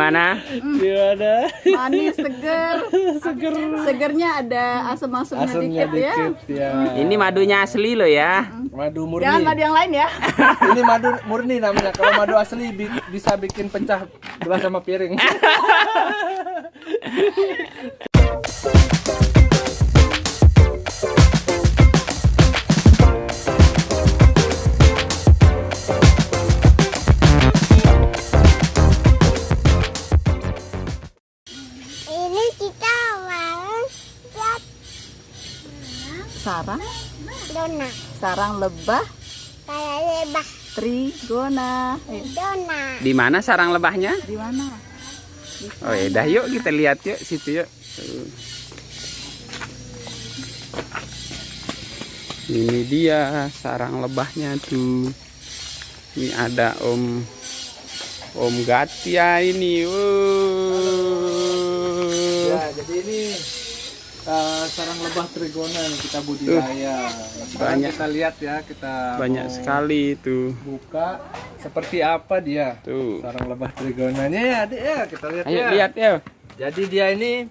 Gimana? Gimana? Manis, seger. Segernya ada asam-asamnya Asamnya dikit ya. dikit ya. Ini madunya asli loh ya. Madu murni. Jangan madu yang lain ya. Ini madu murni namanya. Kalau madu asli bisa bikin pecah gelas sama piring. Ini kita mau lihat Sarang, dona, sarang lebah, kayak lebah trigona. dona. Di mana sarang lebahnya? Di mana? Oh ya, dah yuk kita lihat yuk situ yuk. Tuh. Ini dia sarang lebahnya tuh. Ini ada Om Gatia ini. Ya, jadi ini sarang lebah trigona yang kita budidaya. Sekarang Banyak. kita lihat ya, kita Banyak mau sekali itu. buka seperti apa dia. Tuh. Sarang lebah trigonanya ya, Adik ya, kita lihat Ayo ya. lihat ya. Jadi dia ini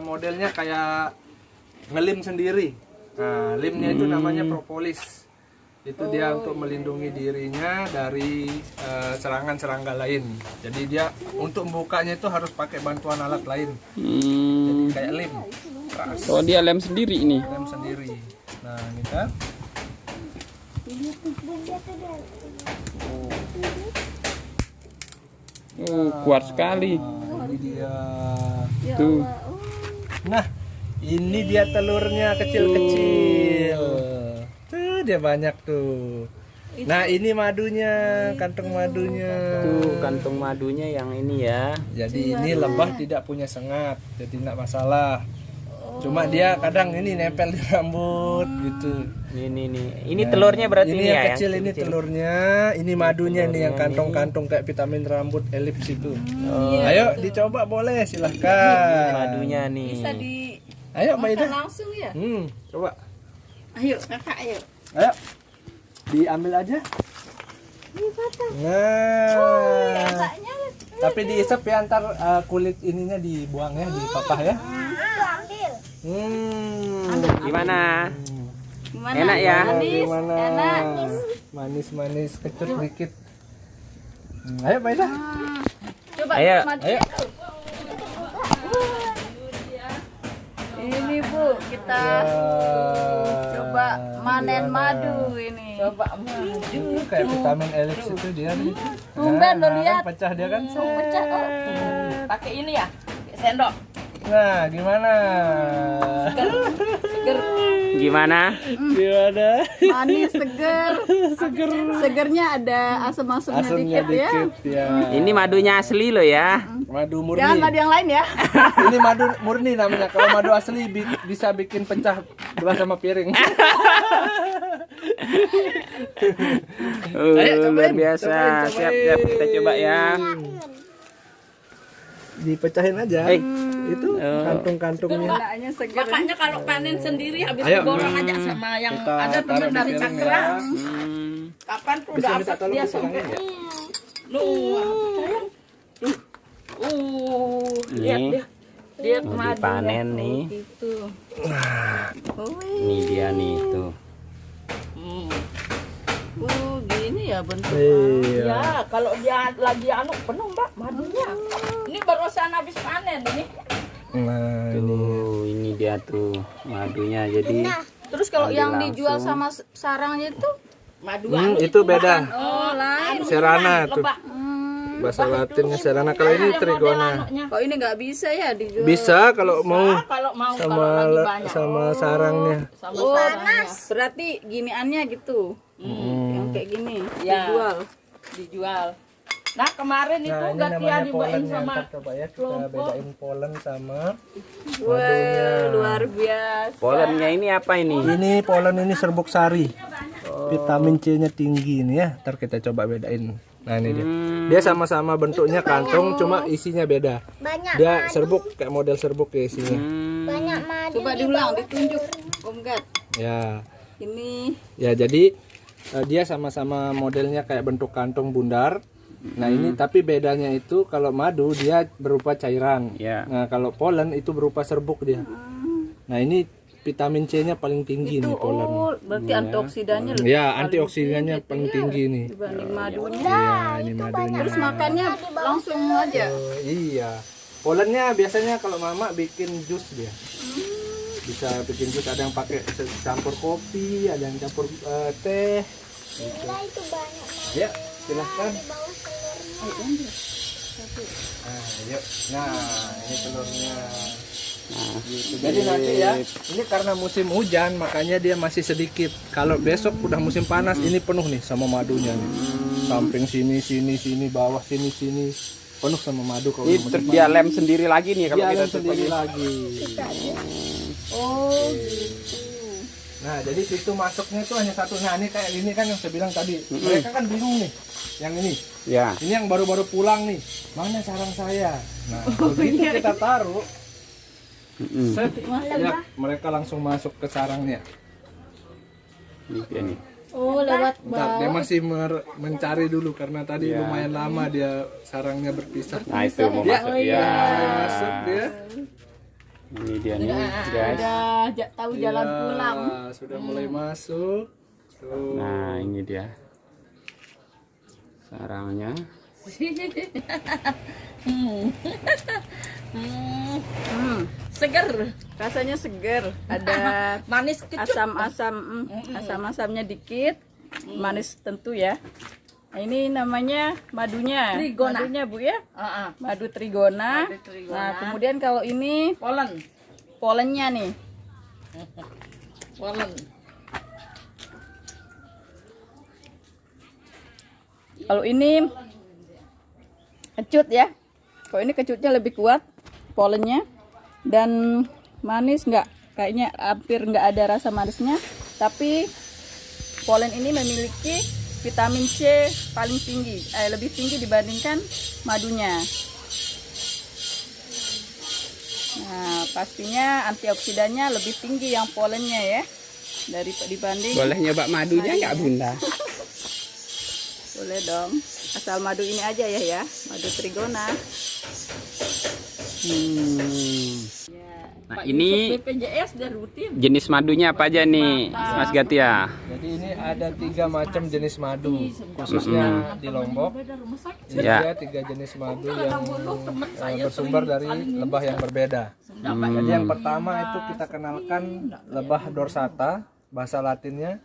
modelnya kayak ngelim sendiri. Nah, limnya itu namanya propolis. Itu dia untuk melindungi dirinya dari serangan serangga lain. Jadi dia untuk membukanya itu harus pakai bantuan alat lain. Jadi kayak lem keras. Oh dia lem sendiri ini. Lem sendiri. Nah, ini kan. Kuat sekali. Nah, ini dia. Tuh. Nah, ini dia telurnya kecil-kecil. Tuh, dia banyak tuh. Nah, ini madunya, kantong madunya. Tuh kantung madunya yang ini ya. Jadi ini lebah tidak punya sengat, jadi tidak masalah. Cuma dia kadang ini nempel di rambut gitu. Ini telurnya berarti Ini ini yang ya. kecil, ini telurnya, ini madunya nih yang kantong-kantong kayak vitamin rambut elips itu. Ayo dicoba boleh, silahkan. Madunya nih. Bisa di Ayo Mbak Ida. langsung ya. Coba. Ayo kakak ayo. Ayo. Diambil aja. Nah. Tapi diisep ya, ntar kulit ininya dibuang ya, dipapah ya. Gimana? Gimana? Enak ya? Manis, Gimana? enak. Manis-manis, kecut dikit. Ayo Mbak Ida. Coba Ayo, madunya ayo. tuh. Ini Bu, kita coba manen madu ini. Coba madu. Kayak vitamin elips itu dia nih. Tumben lo Nah, lihat. kan pecah dia kan. Pecah. Oh. Pakai ini ya? Pakai sendok. Nah, gimana? Seger. Gimana? Gimana? Manis, seger. Segernya ada asam-asamnya Asamnya dikit ya. dikit ya. Ini madunya asli loh ya. Madu murni. Jangan madu yang lain ya. Ini madu murni namanya. Kalau madu asli bisa bikin pecah gelas sama piring. Ayo, Luar cobain, biasa. cobain. Siap kita coba ya. Dipecahin aja. Itu kantung-kantungnya. Gunanya seger. Makanya kalau panen sendiri habis Ayo. diborong aja sama yang Kita ada taruh teman di dari piring Cakra. ya. Kapan tuh Bisa udah minta tolong dia dipegangin sampai ya? lu sayang. Lihat Nih. dia. Dia Mau madu dipanen nih. Itu. Ini dia nih tuh. Oh, gini ya bentuknya. Iya. Ya, kalau dia lagi anu penuh Mbak madunya. Ini barusan habis panen ini. Nah, ini. Tuh, ini dia tuh madunya. Jadi Terus kalau Ambil yang langsung. dijual sama sarangnya itu Madu anu Itu beda. oh lain. Serana tuh. lebah. Bahasa Latinnya serana. Kalau ini trigona. Kok ini nggak bisa ya dijual? Bisa kalau mau Kalau mau sama kalau lagi banyak. sama sarangnya. Sama Oh, sarangnya. berarti giniannya gitu. Yang kayak gini Ya. dijual. Dijual. Nah kemarin itu Nah, ini Gatia namanya dibawain polen ya. sama Ntar coba ya kita bedain polen sama Wah, luar biasa. polennya ini apa ini? ini polen ini serbuk sari. Vitamin C-nya tinggi ini ya. Ntar kita coba bedain. Nah, ini dia. Dia sama-sama bentuknya kantong, cuma isinya beda. Banyak Dia serbuk kayak model serbuk ya isinya. banyak madu. Coba diulang, ditunjuk, Om Gat. Ya. Ini Ya, jadi dia sama-sama modelnya kayak bentuk kantong bundar. Nah ini tapi bedanya itu kalau madu dia berupa cairan. Ya. Nah kalau polen itu berupa serbuk dia. Nah ini vitamin C-nya paling tinggi nih polen. Oh, berarti antioksidannya lebih Ya antioksidannya paling tinggi nih. dibanding madunya. Iya ini madunya. Terus makannya langsung aja. Iya. Polennya biasanya kalau mama bikin jus dia. Bisa bikin jus, ada yang pakai campur kopi, ada yang campur teh. Gila itu banyak madu. Ya, silahkan. Di bawah telurnya. Nah, yuk. Nah, ini telurnya. Gitu. Jadi nanti ya, ini karena musim hujan makanya dia masih sedikit. Kalau besok udah musim panas ini penuh nih sama madunya nih. Samping sini, bawah sini penuh sama madu kalau Ini musim terus dia lem sendiri lagi nih kalau Dia kita lem sendiri tutup. lagi. Oh, gitu. Nah, jadi situ masuknya itu hanya satu. Nah, ini kayak ini kan yang saya bilang tadi. Mereka kan bingung nih. Yang ini. Ya. Ini yang baru-baru pulang nih. Mana sarang saya? Nah, begitu kita taruh, set, ya, mereka langsung masuk ke sarangnya. Ini dia nih. Oh, lewat Bentar, dia bawah. masih mencari dulu karena tadi lumayan lama dia sarangnya berpisah. Nah, itu mau Ya, masuk ya, ya. masuk dia. Ini dia nih, guys. Udah tahu jalan Ya, pulang. sudah mulai masuk. Tuh. Nah, ini dia. Sarangnya. Seger. Rasanya seger. Ada Manis kecut. asam-asam, asam-asamnya dikit. Manis tentu ya. Nah, ini namanya madunya. Trigona. Madunya Bu ya. Heeh. Madu trigona. Madu trigona. Nah, kemudian kalau ini Polen. polennya nih. Polen. Kalau ini kecut ya. Kalau ini kecutnya lebih kuat polennya dan manis nggak, kayaknya hampir nggak ada rasa manisnya. Tapi polen ini memiliki vitamin C paling tinggi, lebih tinggi dibandingkan madunya. Nah, pastinya antioksidannya lebih tinggi yang polennya ya dibanding. Boleh nyoba madunya nggak Bunda? Boleh dong. Asal madu ini aja ya, madu trigona. Nah, ini BPJS dia rutin. jenis madunya apa aja nih, Mas Gatia? Jadi ini ada 3 macam jenis madu, khususnya di Lombok. Ini Ya. dia 3 jenis madu yang bersumber dari lebah yang berbeda. Jadi yang pertama itu kita kenalkan lebah dorsata, bahasa Latinnya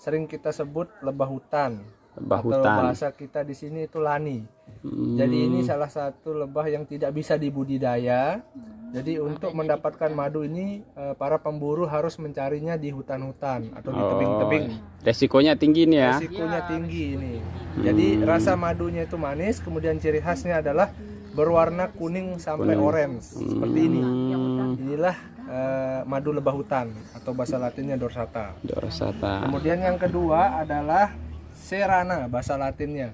sering kita sebut lebah hutan. Lebah Atau hutan. bahasa kita di sini itu lani. Jadi ini salah satu lebah yang tidak bisa dibudidaya. Jadi untuk mendapatkan madu ini para pemburu harus mencarinya di hutan-hutan atau di tebing-tebing. Resikonya tinggi nih ya. Risikonya tinggi ini. Jadi rasa madunya itu manis, kemudian ciri khasnya adalah berwarna kuning sampai orange seperti ini. Inilah madu lebah hutan atau bahasa Latinnya dorsata. Dorsata. Kemudian yang kedua adalah serana bahasa Latinnya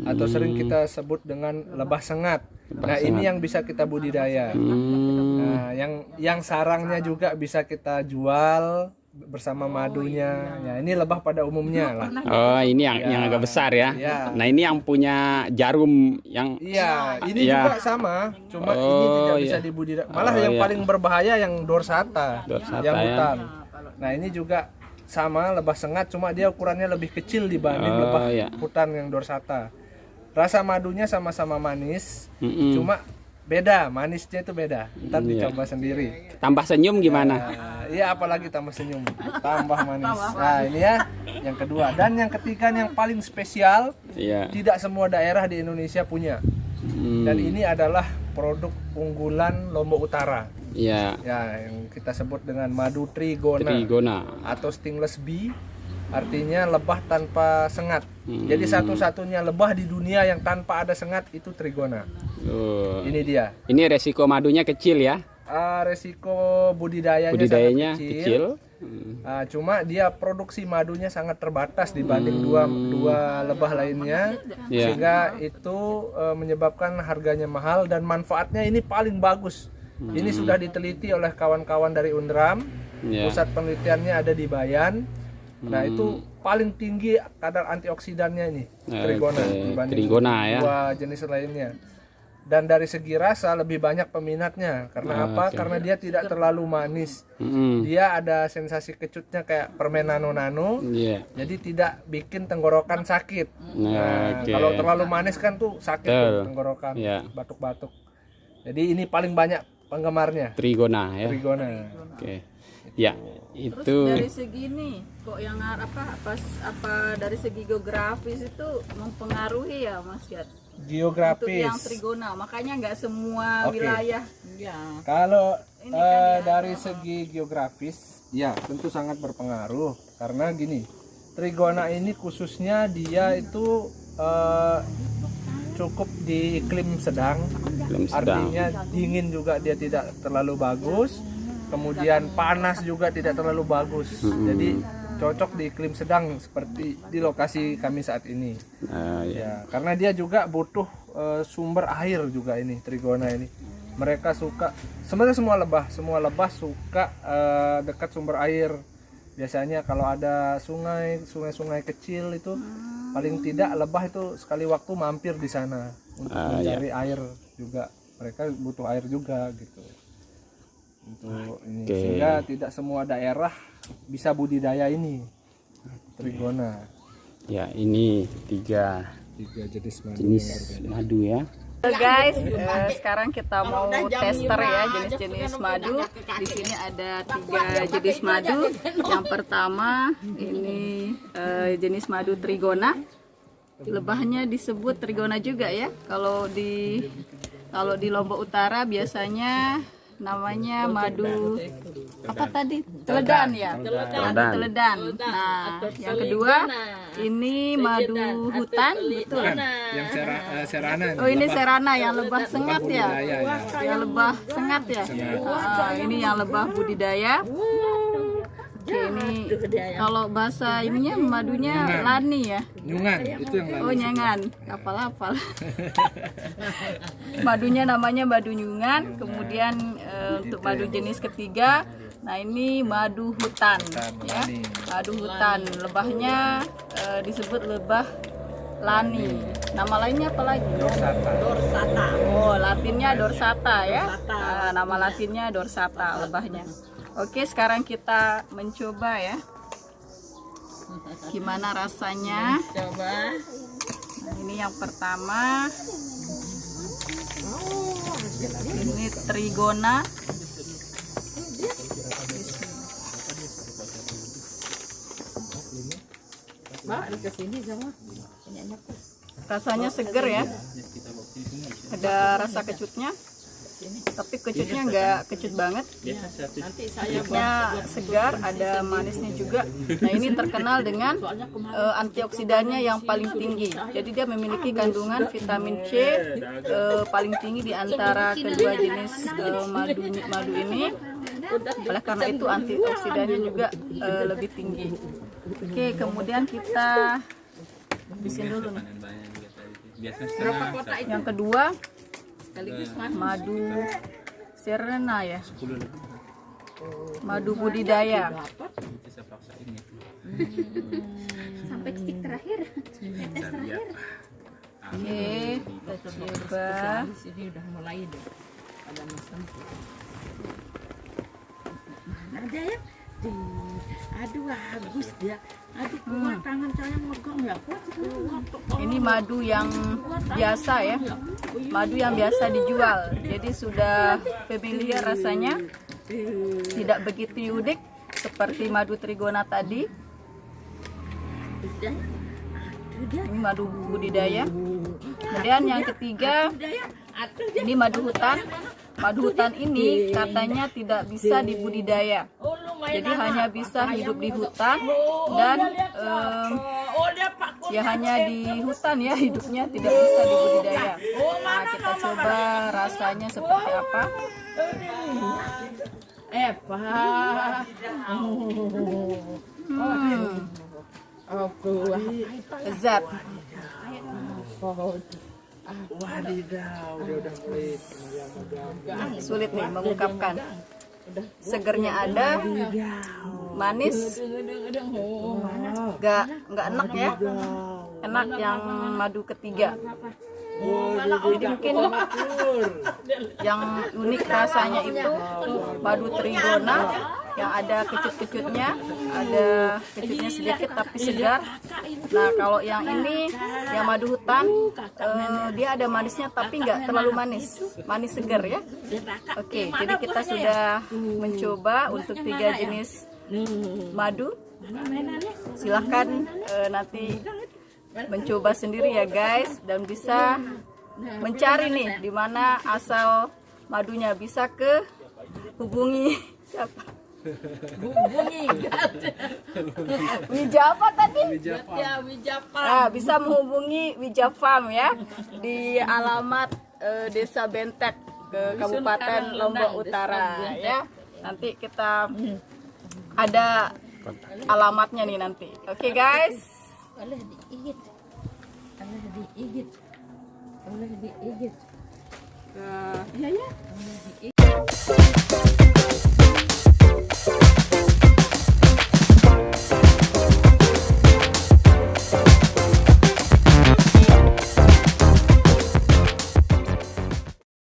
atau sering kita sebut dengan lebah sengat. Nah, ini yang bisa kita budidaya. Nah, yang sarangnya juga bisa kita jual bersama madunya. Ya, ini lebah pada umumnya lah. Oh, ini yang agak besar ya. Ya. Nah, ini yang punya jarum yang Iya, ini Iya. juga sama, cuma ini tidak bisa dibudidaya. Malah yang paling berbahaya yang dorsata, Dorsata yang ya. hutan. Nah, ini juga sama lebah sengat, cuma dia ukurannya lebih kecil dibanding lebah iya. hutan yang dorsata. Rasa madunya sama-sama manis, Mm-mm. cuma beda, manisnya itu beda. Ntar Iya. dicoba sendiri. tambah senyum gimana? Iya, apalagi tambah senyum, tambah manis. Nah, ini ya yang kedua. Dan yang ketiga yang paling spesial, Iya. tidak semua daerah di Indonesia punya. Dan ini adalah produk unggulan Lombok Utara. Iya. Ya, yang kita sebut dengan madu trigona Trigona. atau stingless bee, artinya lebah tanpa sengat. Jadi satu-satunya lebah di dunia yang tanpa ada sengat itu trigona. Oh. Ini dia. Ini resiko madunya kecil ya. Resiko budidayanya Budidayanya sangat kecil. cuma dia produksi madunya sangat terbatas dibanding dua lebah lainnya, Iya. sehingga itu menyebabkan harganya mahal dan manfaatnya ini paling bagus. Ini sudah diteliti oleh kawan-kawan dari UNDRAM. Iya. Pusat penelitiannya ada di Bayan. Nah itu paling tinggi kadar antioksidannya ini trigona Oke, dibanding trigona ya. dua jenis lainnya. Dan dari segi rasa lebih banyak peminatnya. Karena apa? Oke. Karena dia tidak terlalu manis. Mm-mm. Dia ada sensasi kecutnya kayak permen nano-nano. Iya. Jadi tidak bikin tenggorokan sakit. Nah, Nah, oke. kalau terlalu manis kan tuh sakit Betul. tuh tenggorokan, Iya. batuk-batuk. Jadi ini paling banyak penggemarnya Trigona ya. trigona. Oke. Ya, Terus itu dari segi ini kok yang apa dari segi geografis itu mempengaruhi ya Mas Yat? Untuk Geografis. yang trigona, makanya nggak semua Oke. wilayah. Kalau Ini kan ya, dari segi geografis, ya tentu sangat berpengaruh. Karena gini, trigona ini khususnya dia itu cukup di iklim sedang. belum sedang. Artinya dingin juga dia tidak terlalu bagus. Kemudian panas juga tidak terlalu bagus. Jadi cocok di iklim sedang seperti di lokasi kami saat ini. Ya. Ya, karena dia juga butuh sumber air juga ini trigona ini. Mereka suka, sebenarnya semua lebah suka dekat sumber air. Biasanya kalau ada sungai-sungai kecil itu paling tidak lebah itu sekali waktu mampir di sana untuk mencari air juga. Mereka butuh air juga gitu. Untuk ini sehingga tidak semua daerah bisa budidaya ini trigona. Ya, ini tiga Jenis madu jenis madu ya. Guys, sekarang kita mau tester ya jenis-jenis madu. Di sini ada 3 jenis madu. Yang pertama ini jenis madu trigona. Lebahnya disebut trigona juga ya. Kalau di Lombok Utara biasanya namanya madu apa tadi? Teledan ya. Madu teledan. Nah, yang kedua ini madu hutan, betul. Yang serana. Oh ini serana yang lebah sengat ya? Yang lebah sengat ya? Ini yang lebah budidaya. Oke, ini kalau bahasa ininya madunya lani ya? Nyungan itu yang lalu. Oh nyangan, kapal-kapal. Madunya namanya madu nyungan. Kemudian untuk madu jenis ketiga, nah ini madu hutan ya. Madu hutan, lebahnya disebut lebah lani. Nama lainnya apa lagi? Dorsata. Oh, latinnya dorsata ya. Nama latinnya dorsata lebahnya. Oke, sekarang kita mencoba ya. Gimana rasanya? Coba. Nah, ini yang pertama. Ini trigona. Rasanya seger ya. Ada rasa kecutnya. Tapi kecutnya nggak kecut banget. Kecutnya segar, ada manisnya juga. Nah ini terkenal dengan antioksidannya yang paling tinggi. Jadi dia memiliki kandungan vitamin C paling tinggi di antara kedua jenis madu ini. Oleh karena itu antioksidannya juga lebih tinggi. Oke, kemudian kita habisin dulu nih. Yang kedua madu serena ya, madu budidaya. Sampai titik terakhir. Tetes terakhir. Oke, kita coba. Sini udah mulai deh. Ada mesin. Ada ya? Aduh bagus dia. Aduh kuat tangan saya megang ya kuat. Ini madu yang biasa ya, madu yang biasa dijual. Jadi sudah familiar rasanya, tidak begitu unik seperti madu trigona tadi. Ini madu budidaya. Kemudian yang ketiga, ini madu hutan. Madu hutan ini katanya tidak bisa dibudidaya. Jadi hanya bisa hidup di hutan dan ya hanya di hutan ya hidupnya, tidak bisa dibudidaya. Nah, kita coba rasanya seperti apa. Lezat. Wadidaw, dia udah pelit. Sulit nih mengungkapkan. segernya ada, manis, nggak enak ya, enak yang madu ketiga. Jadi mungkin yang unik rasanya itu madu trigona yang ada kecut-kecutnya, ada kecutnya sedikit tapi segar. Nah kalau yang ini yang madu hutan, dia ada manisnya tapi nggak terlalu manis, manis segar ya. Oke, jadi kita sudah mencoba untuk 3 jenis madu. Silahkan nanti mencoba sendiri ya guys, dan bisa mencari nih di mana asal madunya, bisa ke hubungi siapa? Wijapa tadi? Ya, Wijapa. Nah, bisa menghubungi Wijafam ya di alamat Desa Bentek ke Kabupaten Lombok Utara ya. Nanti kita ada alamatnya nih nanti. Oke guys. Boleh diigit. Boleh diigit. Boleh diigit. Nah, Iya ya.